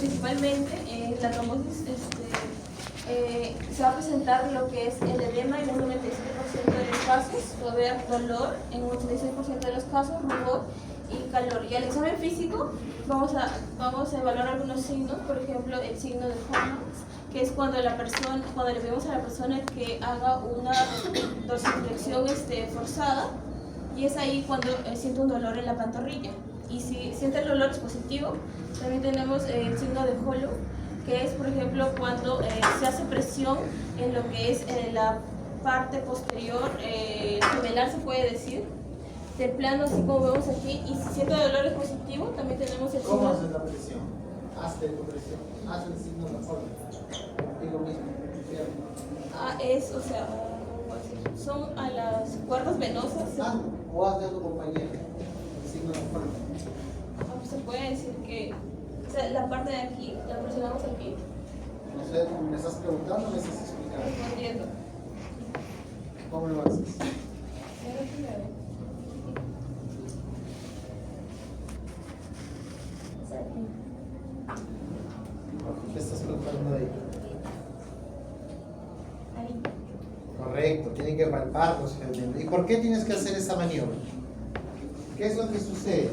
principalmente la trombosis se va a presentar lo que es el edema en un 97% de los casos, va a haber dolor en un 86% de los casos, rubor y calor. Y al examen físico vamos a evaluar algunos signos, por ejemplo el signo de Hormats, que es cuando le pedimos a la persona que haga una dorsiflexión forzada, y es ahí cuando siente un dolor en la pantorrilla. Y si siente el dolor es positivo. También tenemos el signo de Hollow, que es, por ejemplo, cuando se hace presión en lo que es la parte posterior, gemelar se puede decir, de plano, así como vemos aquí. Y si siente dolor es positivo. También tenemos el signo... ¿Cómo haces la presión? Hazte tu presión, haz el signo de la forma. Contigo mismo, o sea, son a las cuerdas venosas. Hazlo, o hazle a tu compañero el signo de la forma. Se puede decir que, o sea, la parte de aquí, la presionamos aquí. No sé, ¿me estás preguntando o me estás explicando? Respondiendo. ¿Cómo lo haces? ¿Qué estás preguntando ahí? Ahí. Correcto, tienen que palpar los gemelos. ¿Y por qué tienes que hacer esa maniobra? ¿Qué es lo que sucede?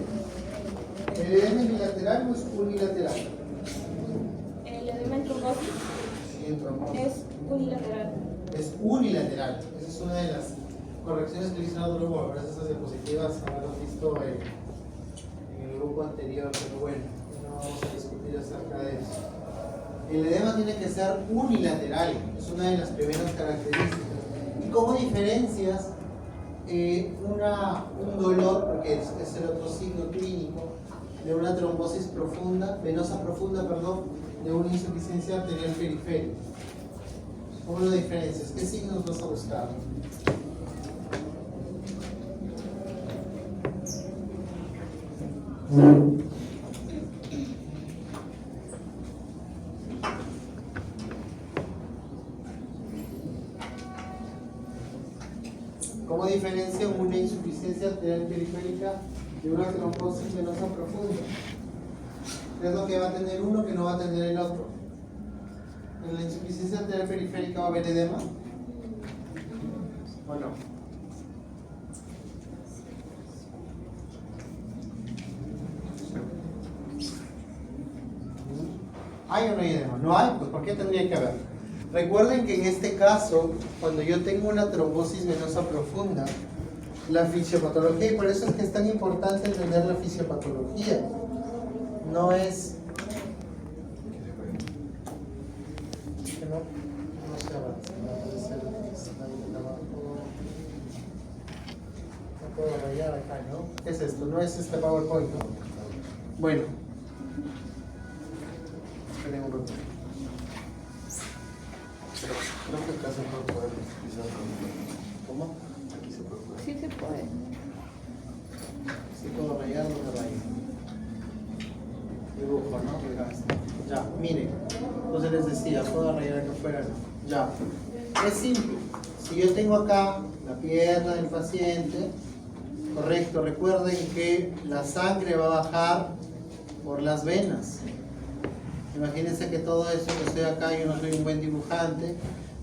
¿El edema es bilateral o es unilateral? El edema en trombosis es unilateral. Es unilateral. Esa es una de las correcciones que hizo Adolfo. Gracias a esas diapositivas habrás visto en el grupo anterior, pero bueno, no vamos a discutir acerca de eso. El edema tiene que ser unilateral, es una de las primeras características. ¿Y cómo diferencias un dolor, porque es el otro signo clínico, de una trombosis profunda, venosa profunda, de una insuficiencia arterial periférica? ¿Cómo lo diferencias? ¿Qué signos vas a buscar? ¿Cómo diferencia una insuficiencia arterial periférica de una trombosis venosa profunda? ¿Qué es lo que va a tener uno que no va a tener el otro? ¿En la insuficiencia arterial periférica va a haber edema? ¿O no? ¿Hay o no hay edema? No hay, pues ¿por qué tendría que haber? Recuerden que en este caso, cuando yo tengo una trombosis venosa profunda, la fisiopatología, y por eso es que es tan importante entender la fisiopatología, no es que no se avanza, no puedo rayar acá, ¿no? ¿Qué es esto? No es este PowerPoint, ¿no? Bueno, esperen un ratito. Creo que acá se puede poder utilizar ¿Cómo? aquí se puede poder. Sí se puede. Si puedo rayar, no me rayo. Dibujo, ¿no? Ya, miren. Entonces les decía, puedo rayar acá afuera, ¿no? Ya. Es simple. Si yo tengo acá la pierna del paciente, correcto, recuerden que la sangre va a bajar por las venas. Imagínense que todo eso que estoy acá, yo no soy un buen dibujante,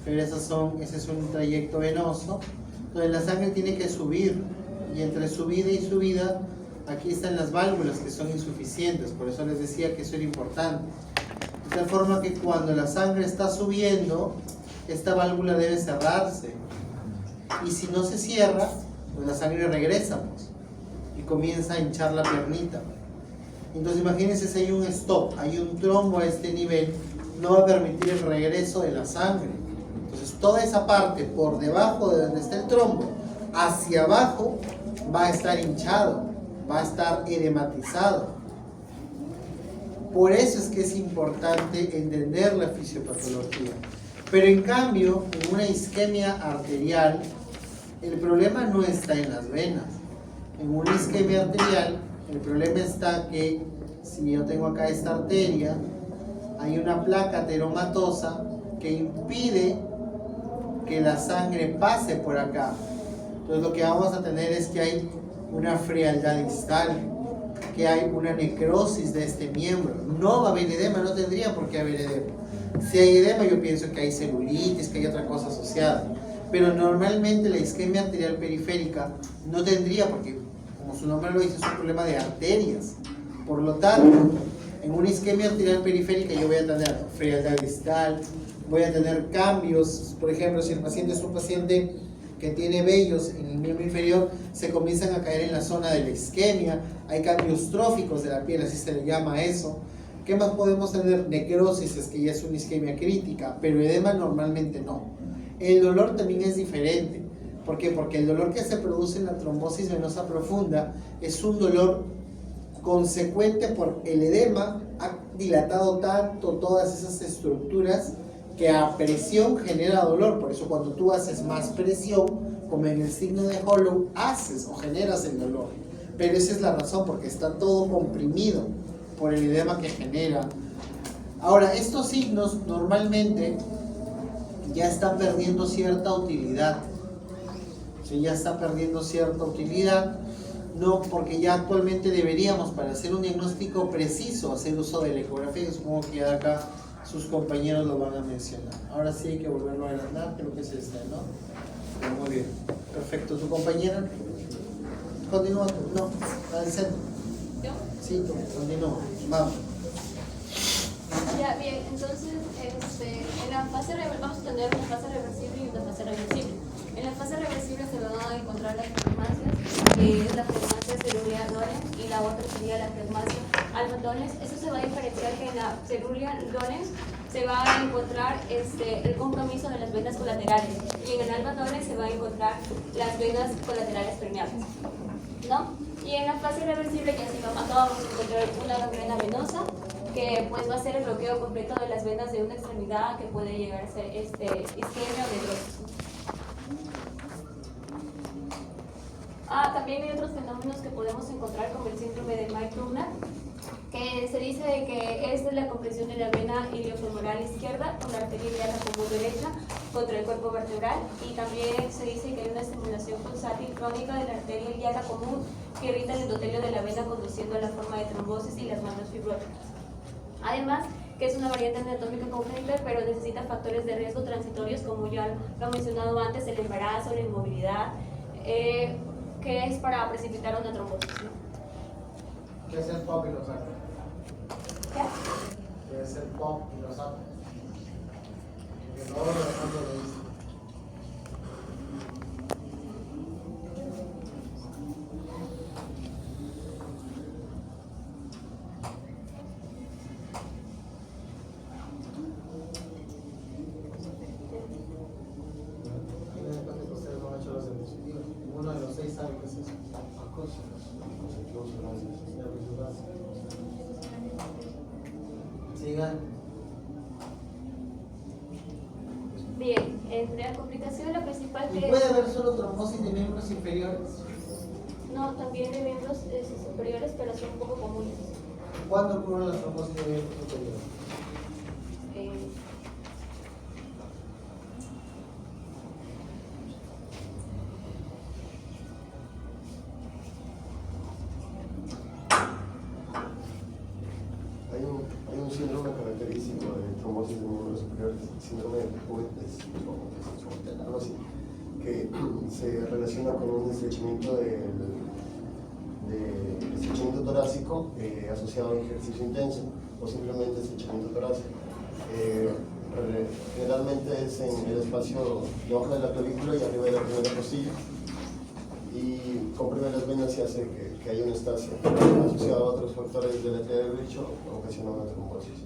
pero ese es un trayecto venoso. Entonces la sangre tiene que subir, y entre subida y subida, aquí están las válvulas que son insuficientes, por eso les decía que eso era importante. De tal forma que cuando la sangre está subiendo, esta válvula debe cerrarse. Y si no se cierra, pues la sangre regresa, pues, y comienza a hinchar la piernita. Entonces imagínense si hay un stop, hay un trombo a este nivel, no va a permitir el regreso de la sangre. Entonces toda esa parte por debajo de donde está el trombo, hacia abajo, va a estar hinchado, va a estar edematizado. Por eso es que es importante entender la fisiopatología. Pero en cambio, en una isquemia arterial, el problema no está en las venas. En una isquemia arterial, el problema está que si yo tengo acá esta arteria, hay una placa ateromatosa que impide que la sangre pase por acá. Entonces lo que vamos a tener es que hay una frialdad distal. que hay una necrosis de este miembro. No va a haber edema, no tendría por qué haber edema. Si hay edema, yo pienso que hay celulitis, que hay otra cosa asociada. Pero normalmente la isquemia arterial periférica no tendría, porque como su nombre lo dice, es un problema de arterias. Por lo tanto, en una isquemia arterial periférica yo voy a tener frialdad distal, voy a tener cambios. Por ejemplo, si el paciente es un paciente que tiene vellos en el miembro inferior, se comienzan a caer en la zona de la isquemia, hay cambios tróficos de la piel, así se le llama a eso. ¿Qué más podemos tener? Necrosis, es que ya es una isquemia crítica, pero edema normalmente no. El dolor también es diferente. ¿Por qué? Porque el dolor que se produce en la trombosis venosa profunda es un dolor consecuente por el edema. Ha dilatado tanto todas esas estructuras que a presión genera dolor. Por eso cuando tú haces más presión, como en el signo de Hollow, haces o generas el dolor. Pero esa es la razón, porque está todo comprimido por el edema que genera. Ahora, estos signos normalmente ya están perdiendo cierta utilidad. ¿Sí? Ya están perdiendo cierta utilidad. No, porque ya actualmente deberíamos, para hacer un diagnóstico preciso, hacer uso de la ecografía, que supongo que ya acá sus compañeros lo van a mencionar. Ahora sí hay que volverlo a agrandar, creo que es este, ¿no? Pero muy bien, perfecto. ¿Tu compañera? Continúa tú, no, al centro. ¿Yo? Sí, tú, continúa, vamos. Ya, bien, entonces en la fase vamos a tener una fase reversible y una fase reversible. En la fase reversible se van a encontrar las flegmacias, que es la flegmacia cerulear Lorenz, y la otra sería la flegmacia Alba-Lorenz. Eso se va a diferenciar que en la cerulear Lorenz se va a encontrar el compromiso de las venas colaterales, y en el Alba-Lorenz se va a encontrar las venas colaterales permeables, ¿no? Y en la fase reversible ya se acá vamos a encontrar una gangrena venosa, que pues va a ser el bloqueo completo de las venas de una extremidad, que puede llegar a ser isquemia o necrosis. También hay otros fenómenos que podemos encontrar, como el síndrome de Mike-Rugner, que se dice que es la compresión de la vena iliofemoral izquierda con la arteria ilíaca común derecha contra el cuerpo vertebral, y también se dice que hay una estimulación pulsátil crónica de la arteria ilíaca común que irrita el endotelio de la vena, conduciendo a la forma de trombosis y las manchas fibróticas. Además, que es una variante anatómica congénita, pero necesita factores de riesgo transitorios, como ya lo he mencionado antes, el embarazo, la inmovilidad, que es para precipitar una trombosis, ¿no? ¿Qué es el pop y los saca? ¿Qué? ¿Qué es el pop y los saca? Porque todo lo demás lo dice. Uno de los 6 sabe qué es eso. Sigan. Bien, entre la complicación, la principal ¿Y que puede haber solo trombosis de miembros inferiores? no, también de miembros superiores, pero son un poco comunes. ¿Cuándo ocurren las trombosis de miembros superiores? Hay un síndrome característico de trombosis de miembros superiores, síndrome de Puentes, algo así, que se relaciona con un estrechamiento estrechamiento torácico asociado a ejercicio intenso, o simplemente estrechamiento torácico. Generalmente es en el espacio debajo de la clavícula y arriba de la primera costilla, y comprime las venas y hace que haya una estasia asociada a otros factores de la arteria del brecho, ocasionando una trombosis.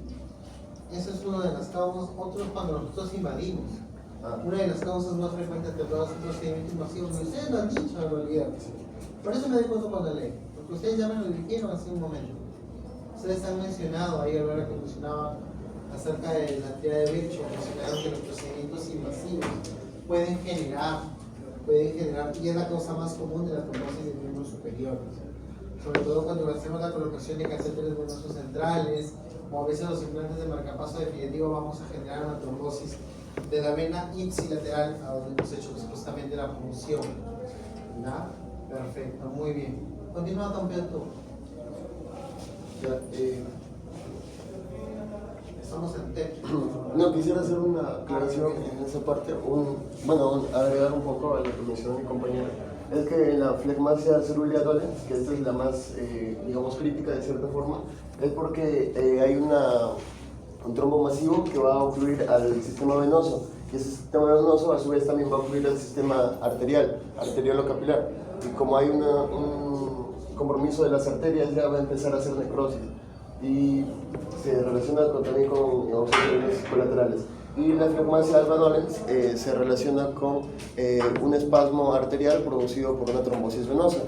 Esa es una de las causas. Otros, cuando nosotros invadimos, una de las causas más frecuentes de todos estos procedimientos invasivos, y ustedes lo han dicho en realidad. Por eso me di cuenta cuando leí, porque ustedes ya me lo dijeron hace un momento. Ustedes han mencionado ahí a la hora que mencionaba acerca de la arteria de brecho, mencionaron que los procedimientos invasivos pueden generar, y es la causa más común de la trombosis de miembros superiores. Sobre todo cuando hacemos la colocación de catéteres venosos centrales, o a veces los implantes de marcapaso definitivo, vamos a generar una trombosis de la vena ipsilateral, a donde hemos hecho supuestamente la punción. ¿No? Perfecto, muy bien. Continúa, campeón, tú. Ya, Estamos en TEP. no, quisiera hacer una aclaración en esa parte, agregar un poco a lo que mencionó mi compañera. Es que en la flegmasia cerúlea dolens, que esta es la más, digamos, crítica de cierta forma, es porque hay un trombo masivo que va a ocluir al sistema venoso, y ese sistema venoso a su vez también va a ocluir al sistema arteriolo-capilar, y como hay un compromiso de las arterias ya va a empezar a hacer necrosis, y se relaciona también con observaciones colaterales. Y la flegmasia alba dolens se relaciona con un espasmo arterial producido por una trombosis venosa.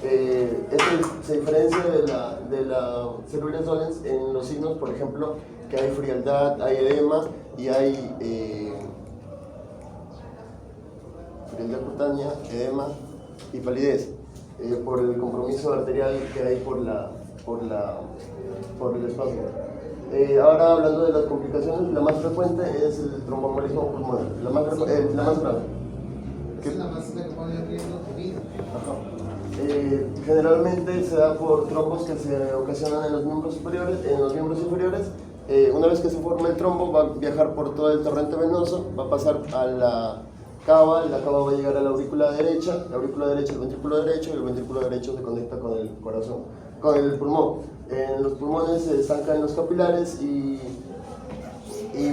Esto se diferencia de la cerúleas dolens en los signos, por ejemplo, que hay frialdad, hay edema y hay frialdad cutánea, edema y palidez, por el compromiso arterial que hay por el espasmo. Ahora, hablando de las complicaciones, la más frecuente es el tromboembolismo pulmonar, la más grave. Esa es la más que pone en riesgo tu vida. Ajá. Generalmente se da por trombos que se ocasionan en los miembros superiores, en los miembros inferiores. Una vez que se forma el trombo, va a viajar por todo el torrente venoso, va a pasar a la cava va a llegar a la aurícula derecha el ventrículo derecho, y el ventrículo derecho se conecta con el corazón, con el pulmón. En los pulmones se estancan los capilares y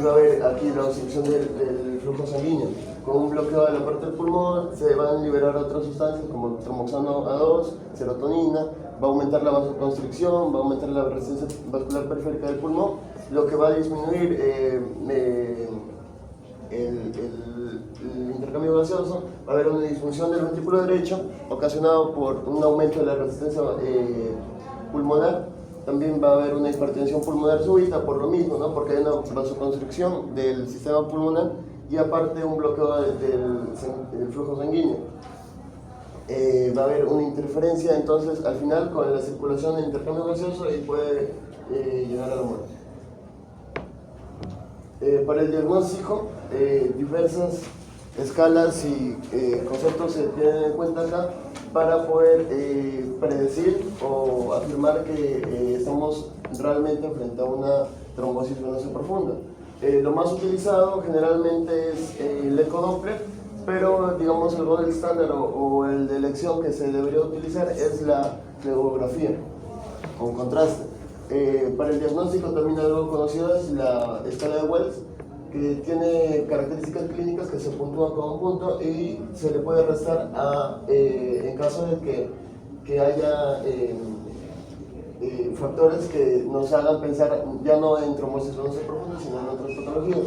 va a haber aquí la obstrucción del flujo sanguíneo. Con un bloqueo de la parte del pulmón se van a liberar otras sustancias como trimoxano A2, serotonina, va a aumentar la vasoconstricción, va a aumentar la resistencia vascular periférica del pulmón, lo que va a disminuir el intercambio gaseoso. Va a haber una disfunción del ventrículo derecho ocasionado por un aumento de la resistencia pulmonar. También va a haber una hipertensión pulmonar súbita por lo mismo, ¿no? Porque hay una vasoconstricción del sistema pulmonar y aparte un bloqueo del flujo sanguíneo. Va a haber una interferencia entonces al final con la circulación del intercambio gaseoso y puede llegar a la muerte. Para el diagnóstico, diversas escalas y conceptos se tienen en cuenta acá para poder predecir o afirmar que estamos realmente frente a una trombosis venosa profunda. Lo más utilizado generalmente es el ecodoppler, pero digamos el gold estándar o el de elección que se debería utilizar es la flegografía con contraste. Para el diagnóstico también algo conocido es la escala de Wells, que tiene características clínicas que se puntúan con un punto y se le puede restar en caso de que haya factores que nos hagan pensar ya no en trombosis venosa profunda, sino en otras patologías.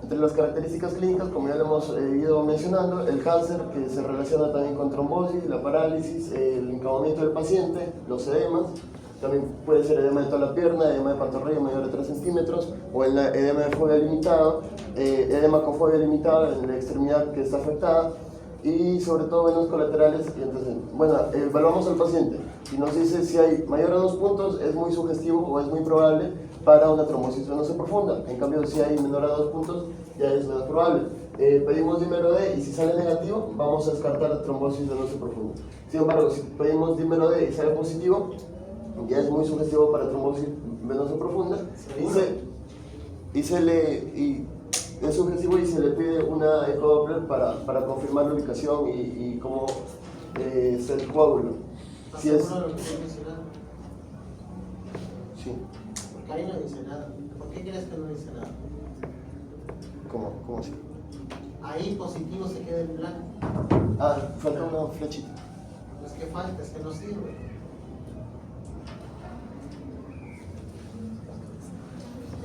Entre las características clínicas, como ya lo hemos ido mencionando, el cáncer, que se relaciona también con trombosis, la parálisis, el encabamiento del paciente, los edemas. También puede ser edema de toda la pierna, edema de pantorrilla mayor de 3 centímetros, o el edema de fobia limitado, edema con fobia limitada en la extremidad que está afectada, y sobre todo venas colaterales y antecedentes. Bueno, evaluamos al paciente y nos dice si hay mayor a 2 puntos, es muy sugestivo o es muy probable para una trombosis venosa profunda. En cambio, si hay menor a 2 puntos, ya es menos probable. Pedimos dímero D y si sale negativo, vamos a descartar la trombosis venosa profunda. Sin embargo, si pedimos dímero D y sale positivo, ya es muy sugestivo para trombosis venosa profunda y es sugestivo y se le pide una ecodoppler para confirmar la ubicación y cómo está el coágulo. Si es... ¿Seguro de lo que estoy mencionando? Sí. Porque ahí no dice nada. ¿Por qué crees que no dice nada? ¿Cómo así? Ahí positivo se queda en blanco. Falta una flechita. No es que falta, es que no sirve.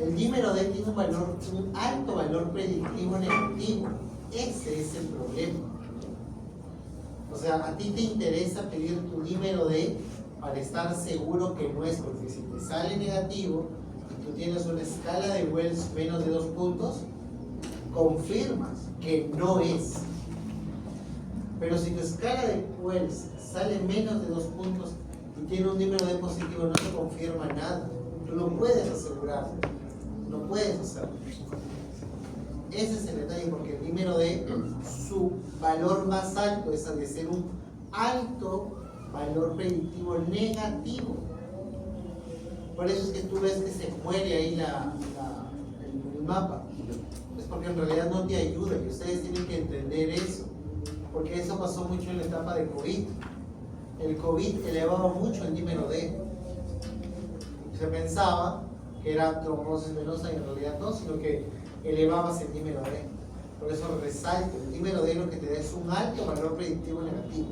El dímero D tiene un alto valor predictivo negativo. Ese es el problema. O sea, a ti te interesa pedir tu dímero D para estar seguro que no es, porque si te sale negativo y tú tienes una escala de Wells menos de 2 puntos, confirmas que no es. Pero si tu escala de Wells sale menos de 2 puntos y tiene un dímero D positivo, no te confirma nada. Tú no puedes asegurar. No puedes hacerlo. Ese es el detalle, porque el dímero D, su valor más alto es al de ser un alto valor predictivo negativo. Por eso es que tú ves que se muere ahí el mapa. Es porque en realidad no te ayuda y ustedes tienen que entender eso. Porque eso pasó mucho en la etapa de COVID. El COVID elevaba mucho el dímero D. Se pensaba que era trombosis venosa y en realidad no, sino que elevabas el dímero D. Por eso resalto, el dímero D lo que te da es un alto valor predictivo negativo.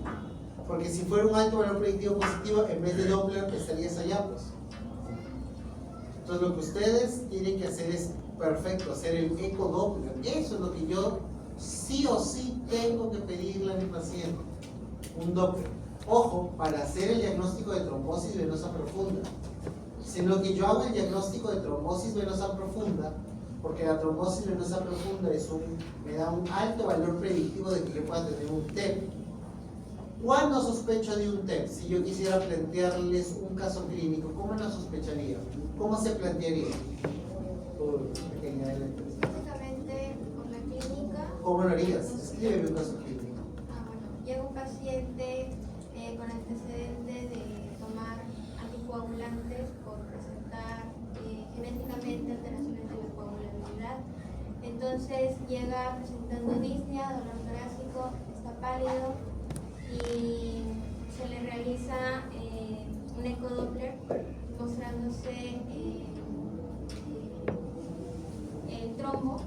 Porque si fuera un alto valor predictivo positivo, en vez de Doppler estarías allá, pues. Entonces lo que ustedes tienen que hacer es perfecto, hacer el eco Doppler. Eso es lo que yo sí o sí tengo que pedirle a mi paciente, un Doppler. Ojo, para hacer el diagnóstico de trombosis venosa profunda. Sino que yo hago el diagnóstico de trombosis venosa profunda, porque la trombosis venosa profunda me da un alto valor predictivo de que yo pueda tener un TEP. ¿Cuándo sospecho de un TEP? Si yo quisiera plantearles un caso clínico, ¿cómo lo sospecharía? ¿Cómo se plantearía? Básicamente, con la clínica. ¿Cómo lo harías? Escríbeme un caso clínico. Bueno, llega un paciente con antecedentes de tomar anticoagulantes por presentar genéticamente alteraciones de la coagulabilidad. Entonces llega presentando disnea, dolor torácico, está pálido y se le realiza un ecodoppler mostrándose el trombo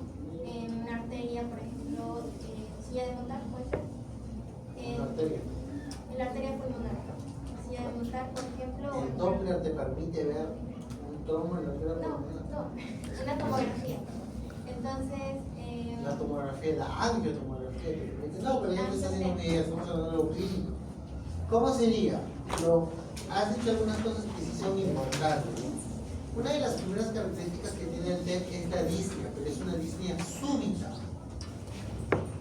en una arteria, por ejemplo, silla de montar, puede ser. ¿Una arteria? En la arteria pulmonar, silla de montar, por ejemplo. ¿El Doppler te permite ver un trombo en la arteria pulmonar? No, una tomografía. Entonces, La tomografía, la angiotomografía te permite. No, pero ya me estás haciendo una idea, estamos hablando de lo clínico. ¿Cómo sería? Has dicho algunas cosas que sí son importantes. Una de las primeras características que tiene el TEP es la disnea, pero es una disnea súbita.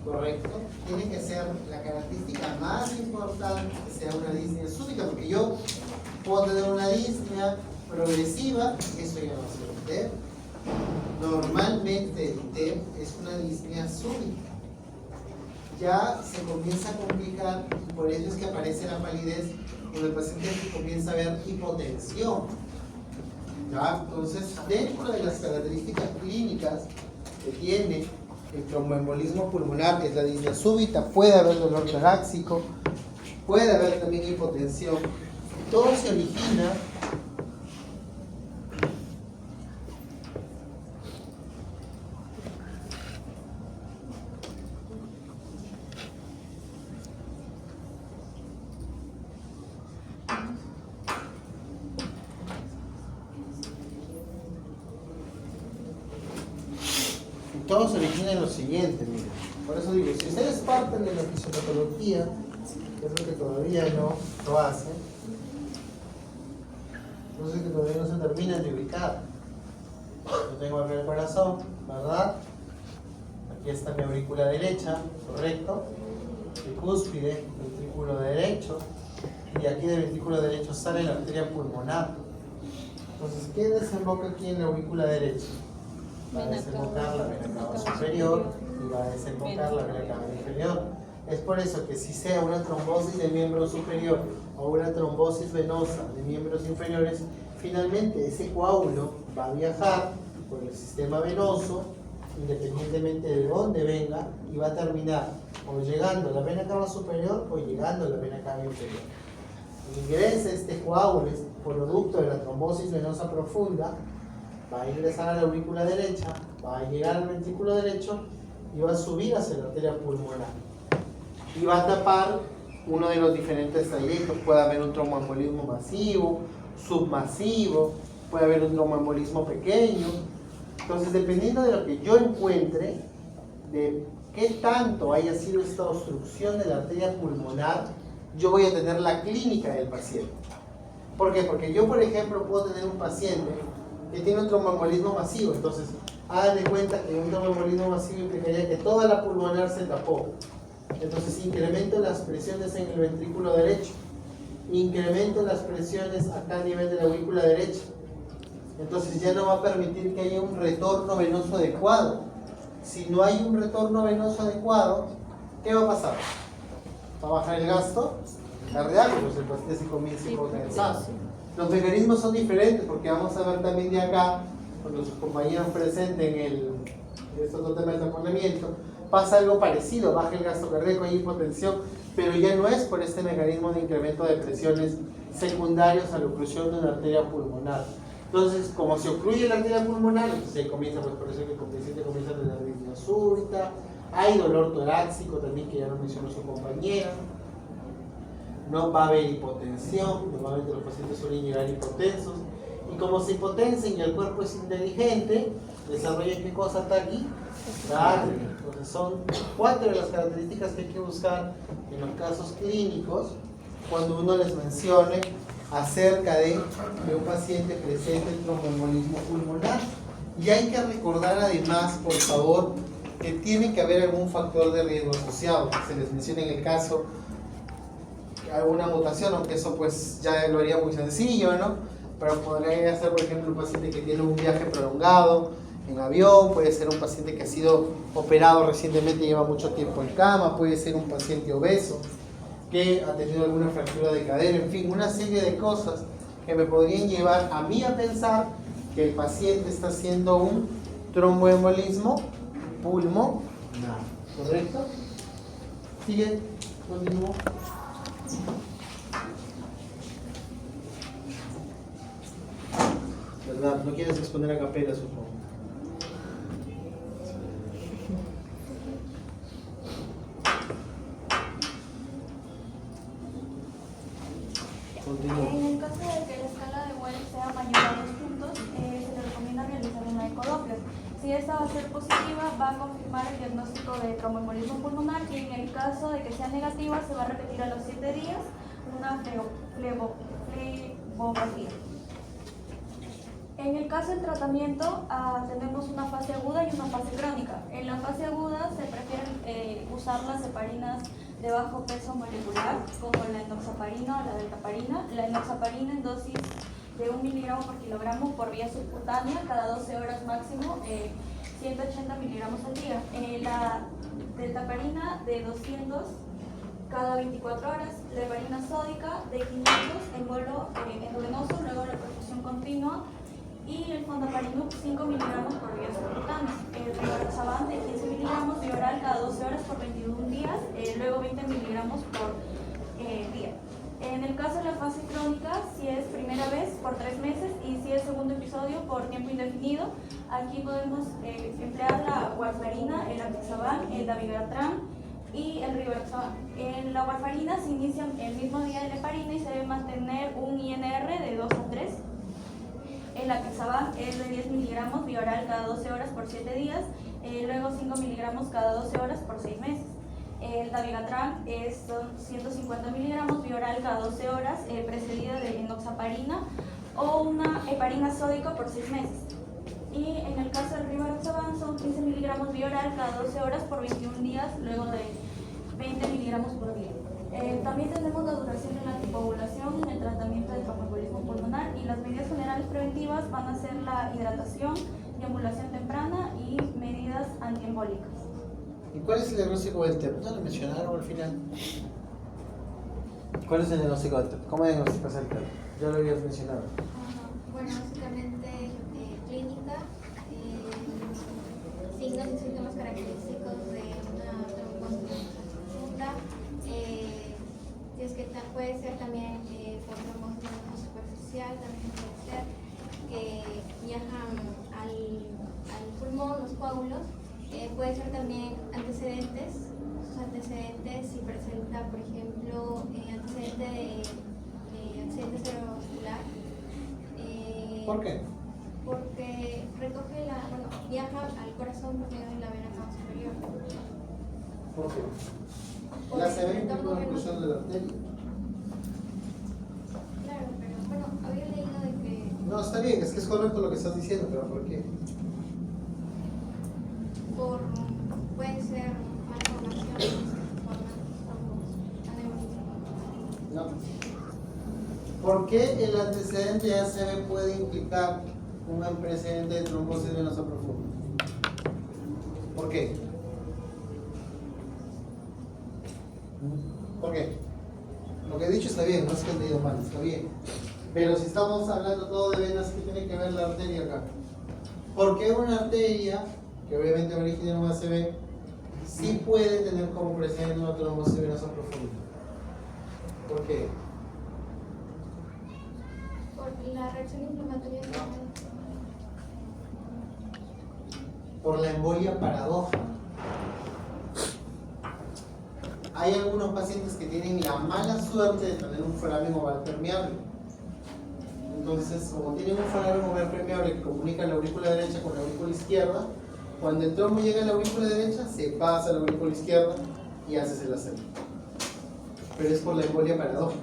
¿Correcto? Tiene que ser la característica más importante que sea una disnea súbita, porque yo puedo tener una disnea progresiva y eso ya no va a ser un TEP. Normalmente el TEP es una disnea súbita. Ya se comienza a complicar y por eso es que aparece la palidez cuando el paciente comienza a ver hipotensión. ¿Ya? Entonces, dentro de las características clínicas que tiene el tromboembolismo pulmonar, es la disnea súbita, puede haber dolor torácico, puede haber también hipotensión. Todo se origina todo se origina en lo siguiente, miren. Por eso digo, si ustedes parten de la fisiopatología, que es lo que todavía no lo hacen, entonces que todavía no se terminan de ubicar. Yo tengo acá el corazón, ¿verdad? Aquí está mi aurícula derecha, ¿correcto? Mi cúspide, ventrículo derecho, y aquí del ventrículo derecho sale la arteria pulmonar. Entonces, ¿qué desemboca aquí en la aurícula derecha? Va a desembocar la vena cava superior y va a desembocar la vena cava inferior. Es por eso que si sea una trombosis de miembro superior o una trombosis venosa de miembros inferiores, finalmente ese coágulo va a viajar por el sistema venoso, independientemente de dónde venga, y va a terminar o llegando a la vena cava superior o llegando a la vena cava inferior. Ingresa este coágulo, este producto de la trombosis venosa profunda, va a ingresar a la aurícula derecha, va a llegar al ventrículo derecho y va a subir hacia la arteria pulmonar. Y va a tapar uno de los diferentes trayectos. Puede haber un tromboembolismo masivo, submasivo, puede haber un tromboembolismo pequeño. Entonces, dependiendo de lo que yo encuentre, de qué tanto haya sido esta obstrucción de la arteria pulmonar, yo voy a tener la clínica del paciente. ¿Por qué? Porque yo, por ejemplo, puedo tener un paciente que tiene un tromboembolismo masivo. Entonces, hagan de cuenta que un tromboembolismo masivo implicaría que toda la pulmonar se tapó. Entonces, incremento las presiones en el ventrículo derecho, incremento las presiones acá a nivel de la aurícula derecha. Entonces, ya no va a permitir que haya un retorno venoso adecuado. Si no hay un retorno venoso adecuado, ¿qué va a pasar? ¿Va a bajar el gasto? cardíaco, pues el paciente se comienza a hipotener. Los mecanismos son diferentes porque vamos a ver también de acá, con los compañeros presentes en este otro tema del taponamiento, pasa algo parecido, baja el gasto cardíaco, hay hipotensión, pero ya no es por este mecanismo de incremento de presiones secundarios a la oclusión de una arteria pulmonar. Entonces, como se ocluye la arteria pulmonar, se comienza, pues por eso que el paciente comienza a tener arritmia súbita, hay dolor torácico también, que ya lo mencionó su compañera, no va a haber hipotensión, normalmente los pacientes suelen llegar hipotensos, y como se hipotensen y el cuerpo es inteligente, desarrollan qué cosa está aquí, taquicardia. Entonces son 4 de las características que hay que buscar en los casos clínicos cuando uno les mencione acerca de que un paciente presente el tromboembolismo pulmonar. Y hay que recordar además, por favor, que tiene que haber algún factor de riesgo asociado. Se les menciona en el caso alguna mutación, aunque eso pues ya lo haría muy sencillo, ¿no? Pero podría ser, por ejemplo, un paciente que tiene un viaje prolongado en avión, puede ser un paciente que ha sido operado recientemente y lleva mucho tiempo en cama, puede ser un paciente obeso que ha tenido alguna fractura de cadera, en fin, una serie de cosas que me podrían llevar a mí a pensar que el paciente está haciendo un tromboembolismo pulmonar, ¿correcto? Sigue, continúo. ¿Verdad? No quieres responder a capela, supongo. Continúo. En el caso de que la escala de Wells sea mayor a 2 puntos, se le recomienda realizar una ecodoppler. Si esta va a ser positiva, va a confirmar el diagnóstico de tromboembolismo pulmonar, y en el caso de que sea negativa, se va a repetir a los 7 días una flebografía. En el caso del tratamiento, tenemos una fase aguda y una fase crónica. En la fase aguda se prefieren usar las heparinas de bajo peso molecular, como la enoxaparina o la deltaparina. La enoxaparina en dosis de 1 miligramo por kilogramo por vía subcutánea, cada 12 horas máximo, 180 miligramos al día. La deltaparina de 200 cada 24 horas. La heparina sódica de 500 en bolo endovenoso, luego la perfusión continua. Y el fondaparinux 5 miligramos por vía subcutánea. El rivaroxaban de 15 miligramos vía oral cada 12 horas por 21 días, luego 20 miligramos por día. En el caso de la fase crónica, si es primera vez, por 3 meses, y si es segundo episodio, por tiempo indefinido, aquí podemos emplear la warfarina, el apixaban, el dabigatran y el rivaroxaban. En la warfarina se inicia el mismo día de la heparina y se debe mantener un INR de 2 a 3. El apixaban es de 10 miligramos vía oral cada 12 horas por 7 días, luego 5 miligramos cada 12 horas por 6 meses. El dabigatran son 150 miligramos vía oral cada 12 horas, precedida de enoxaparina o una heparina sódica por 6 meses. Y en el caso del rivaroxaban son 15 miligramos vía oral cada 12 horas por 21 días, luego de 20 miligramos por día. También tenemos la duración de la anticoagulación en el tratamiento del tromboembolismo pulmonar, y las medidas generales preventivas van a ser la hidratación, deambulación temprana y medidas antiembólicas. ¿Y cuál es el diagnóstico del TEP? ¿No lo mencionaron al final? ¿Cuál es el diagnóstico del TEP? ¿Cómo diagnosticas el TEP? Ya lo habías mencionado. Bueno, básicamente clínica, signos y síntomas característicos de una trombosis profunda. Si es que puede ser también por trombosis superficial, también puede ser que viajan al pulmón, los coágulos. Puede ser también antecedentes, sus antecedentes si presenta, por ejemplo, antecedente de accidente cerebrovascular. ¿Por qué? Porque recoge viaja al corazón por medio de la vena cava superior. ¿Por qué? La se ve en una oclusión de la arteria. Claro, pero bueno, había leído de que... No, está bien, es que es correcto lo que estás diciendo, pero ¿por qué? Puede ser malformación, No. ¿Por qué el antecedente de ACV puede implicar un antecedente de trombosis venosa profunda? ¿Por qué? ¿Por qué? Lo que he dicho está bien, no es que he entendido mal, está bien. Pero si estamos hablando todo de venas, ¿qué tiene que ver la arteria acá? Porque una arteria, que obviamente origina en un ACV, sí puede tener como presente una trombosis venosa profunda. ¿Por qué? Por la reacción inflamatoria. Por la embolia paradójica. Hay algunos pacientes que tienen la mala suerte de tener un foramen oval permeable. Entonces, como tienen un foramen oval permeable que comunica la aurícula derecha con la aurícula izquierda, cuando el trombo llega a la aurícula derecha, se pasa a la aurícula izquierda y haces el ACV. Pero es por la embolia paradójica.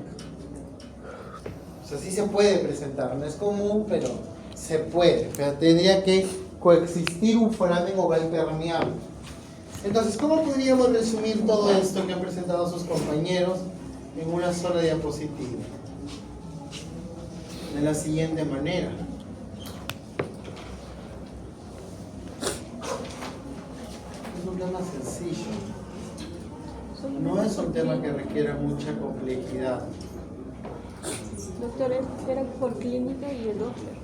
O sea, sí se puede presentar, no es común, pero se puede. Pero tendría que coexistir un foramen oval permeable. Entonces, ¿cómo podríamos resumir todo esto que han presentado sus compañeros en una sola diapositiva? De la siguiente manera. Es un tema sencillo. No es un tema que requiera mucha complejidad. Doctor, era por clínica y el Doppler.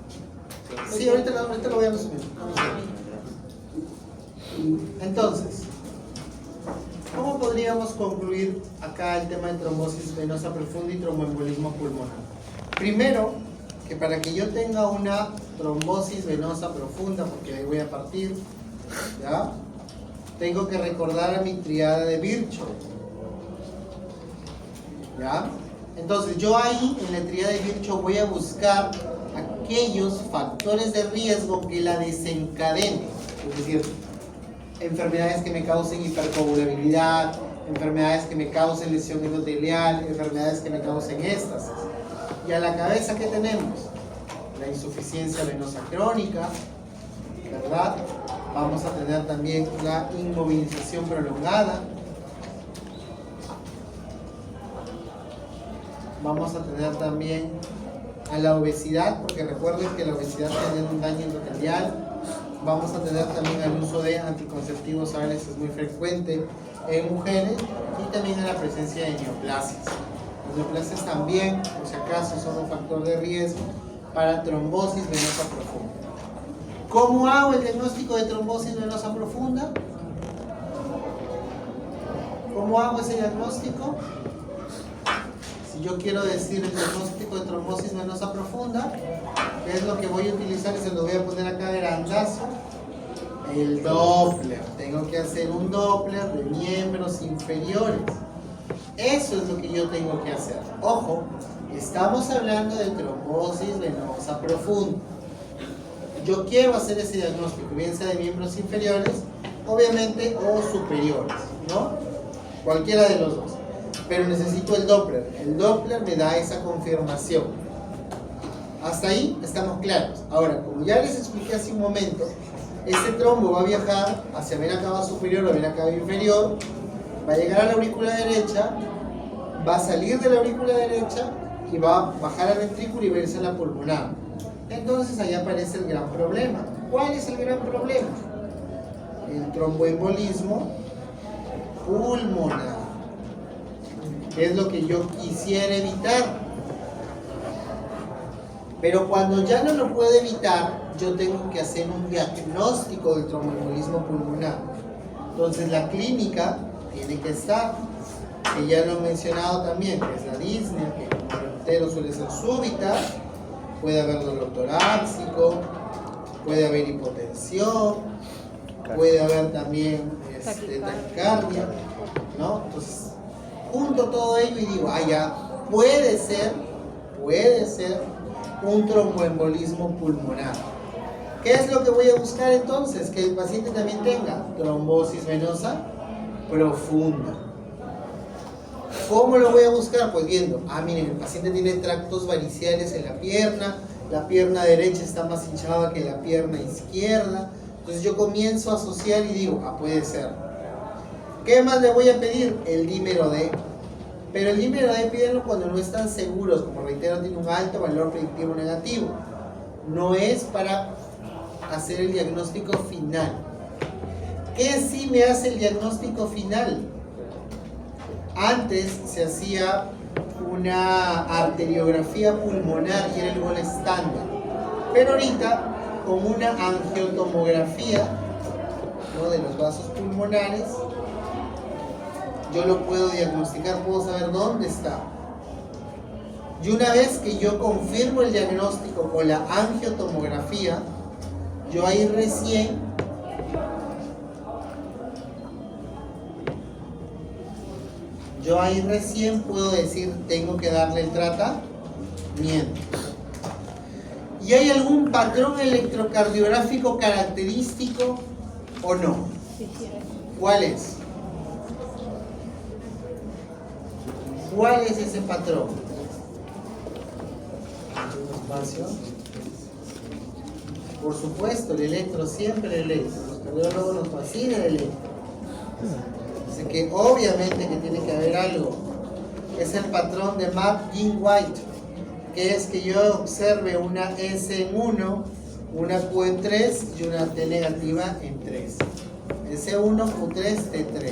Sí, ahorita lo voy a resumir. Entonces, ¿cómo podríamos concluir acá el tema de trombosis venosa profunda y tromboembolismo pulmonar? Primero, que para que yo tenga una trombosis venosa profunda, porque ahí voy a partir, ¿ya? Tengo que recordar a mi triada de Virchow, ¿ya? Entonces yo ahí en la triada de Virchow voy a buscar aquellos factores de riesgo que la desencadenen, es decir, enfermedades que me causen hipercoagulabilidad, enfermedades que me causen lesión endotelial, enfermedades que me causen éstasis. Y a la cabeza, ¿qué tenemos? La insuficiencia venosa crónica, ¿verdad? Vamos a tener también la inmovilización prolongada. Vamos a tener también a la obesidad, porque recuerden que la obesidad tiene un daño endotelial. Vamos a tener también al uso de anticonceptivos orales, es muy frecuente en mujeres, y también a la presencia de neoplasias. Las neoplasias también, por si acaso, son un factor de riesgo para trombosis venosa profunda. ¿Cómo hago el diagnóstico de trombosis venosa profunda? ¿Cómo hago ese diagnóstico? Si yo quiero decir el diagnóstico de trombosis venosa profunda, ¿qué es lo que voy a utilizar? Y se lo voy a poner acá de grandazo. El Doppler. Tengo que hacer un Doppler de miembros inferiores. Eso es lo que yo tengo que hacer. Ojo, estamos hablando de trombosis venosa profunda. Yo quiero hacer ese diagnóstico, bien sea de miembros inferiores, obviamente, o superiores, ¿no? Cualquiera de los dos. Pero necesito el Doppler. El Doppler me da esa confirmación. Hasta ahí estamos claros. Ahora, como ya les expliqué hace un momento, este trombo va a viajar hacia vena cava superior o vena cava inferior, va a llegar a la aurícula derecha, va a salir de la aurícula derecha y va a bajar al ventrículo y va a irse a la pulmonar. Entonces ahí aparece el gran problema. ¿Cuál es el gran problema? El tromboembolismo pulmonar, que es lo que yo quisiera evitar. Pero cuando ya no lo puedo evitar, yo tengo que hacer un diagnóstico del tromboembolismo pulmonar. Entonces la clínica tiene que estar, que ya lo he mencionado también, que es la disnea, que como reitero suele ser súbita, puede haber dolor torácico, puede haber hipotensión, puede haber también taquicardia, ¿no? Entonces junto todo ello y digo, ya, puede ser un tromboembolismo pulmonar. ¿Qué es lo que voy a buscar entonces? Que el paciente también tenga trombosis venosa profunda. ¿Cómo lo voy a buscar? Pues viendo, miren, el paciente tiene tractos variciales en la pierna derecha está más hinchada que la pierna izquierda. Entonces yo comienzo a asociar y digo, puede ser. ¿Qué más le voy a pedir? El dímero D. Pero el dímero D pídenlo cuando no están seguros, como reitero, tiene un alto valor predictivo negativo. No es para hacer el diagnóstico final. ¿Qué sí me hace el diagnóstico final? Antes se hacía una arteriografía pulmonar y era el gol estándar. Pero ahorita, con una angiotomografía, ¿no?, de los vasos pulmonares, yo lo puedo diagnosticar, puedo saber dónde está. Y una vez que yo confirmo el diagnóstico con la angiotomografía, yo ahí recién puedo decir, tengo que darle el tratamiento. ¿Y hay algún patrón electrocardiográfico característico o no? ¿Cuál es? ¿Cuál es ese patrón? Espacio. Por supuesto, el electro, siempre el electro. Los cardiólogos nos fascina el electro. Así que obviamente que tiene que haber algo. Es el patrón de McGinn-White, que es que yo observe una S en 1, una Q en 3 y una T negativa en 3. S1, Q3, T3.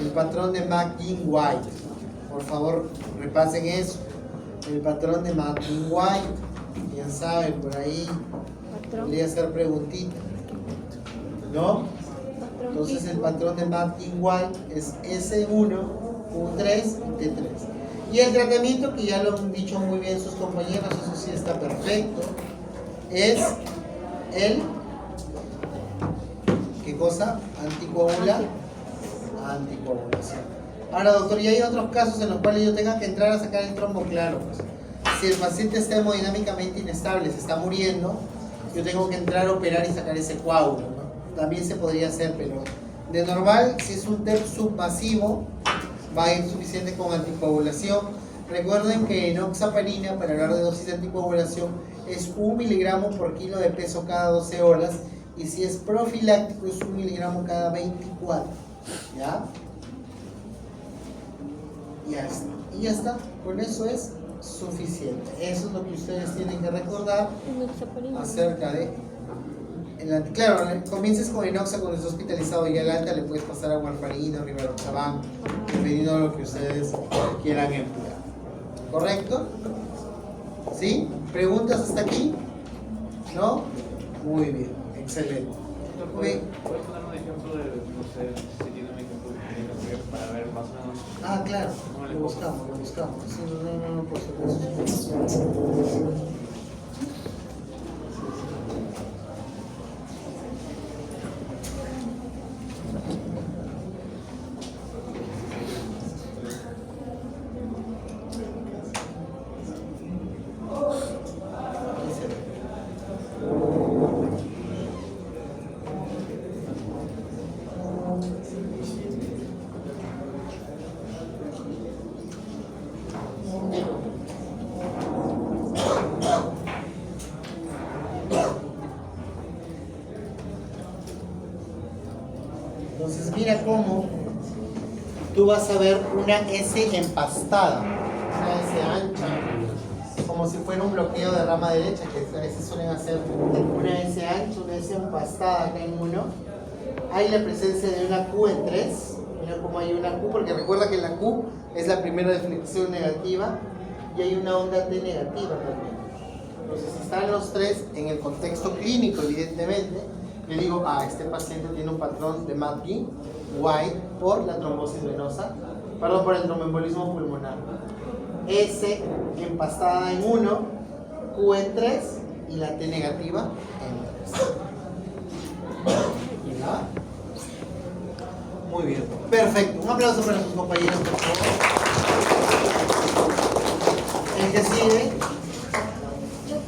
El patrón de McGinn-White. Por favor, repasen eso. El patrón de McGinn-White. Quién sabe, por ahí podría hacer preguntita. ¿No? Entonces el patrón de McGinn-White es S1, Q3 y T3. Y el tratamiento, que ya lo han dicho muy bien sus compañeros, eso sí está perfecto, es el, ¿qué cosa? Anticoagulación. Ahora, doctor, ¿y hay otros casos en los cuales yo tenga que entrar a sacar el trombo? Claro, pues. Si el paciente está hemodinámicamente inestable, se está muriendo, yo tengo que entrar a operar y sacar ese coágulo, ¿no? También se podría hacer, pero de normal, si es un TEP submasivo, va a ir suficiente con anticoagulación. Recuerden que enoxaparina, para hablar de dosis de anticoagulación, es 1 miligramo por kilo de peso cada 12 horas, y si es profiláctico es 1 miligramo cada 24. ¿Ya? Y ya está. Con eso es suficiente. Eso es lo que ustedes tienen que recordar acerca de... Claro, comiences con enoxa cuando estés hospitalizado y al alta le puedes pasar a warfarina, rivaroxaban, dependiendo de lo que ustedes quieran emplear. ¿Correcto? ¿Sí? ¿Preguntas hasta aquí? ¿No? Muy bien, excelente. ¿Puedes poner un ejemplo de, no sé, si tiene un ejemplo de para ver más o menos? Ah, claro, lo buscamos. Sí, no, por supuesto. Entonces mira cómo tú vas a ver una S empastada, una S ancha, como si fuera un bloqueo de rama derecha, que a veces suelen hacer una S ancha, una S empastada acá en 1. Hay la presencia de una Q en 3, mira cómo hay una Q, porque recuerda que la Q es la primera deflexión negativa y hay una onda T negativa también. Entonces si están los tres en el contexto clínico, evidentemente, yo digo, este paciente tiene un patrón de McGinn-White por la trombosis venosa, por el tromboembolismo pulmonar. S empastada en 1, Q en 3 y la T negativa en 3. ¿Ya? Muy bien, perfecto. Un aplauso para sus compañeros, por favor. El que sigue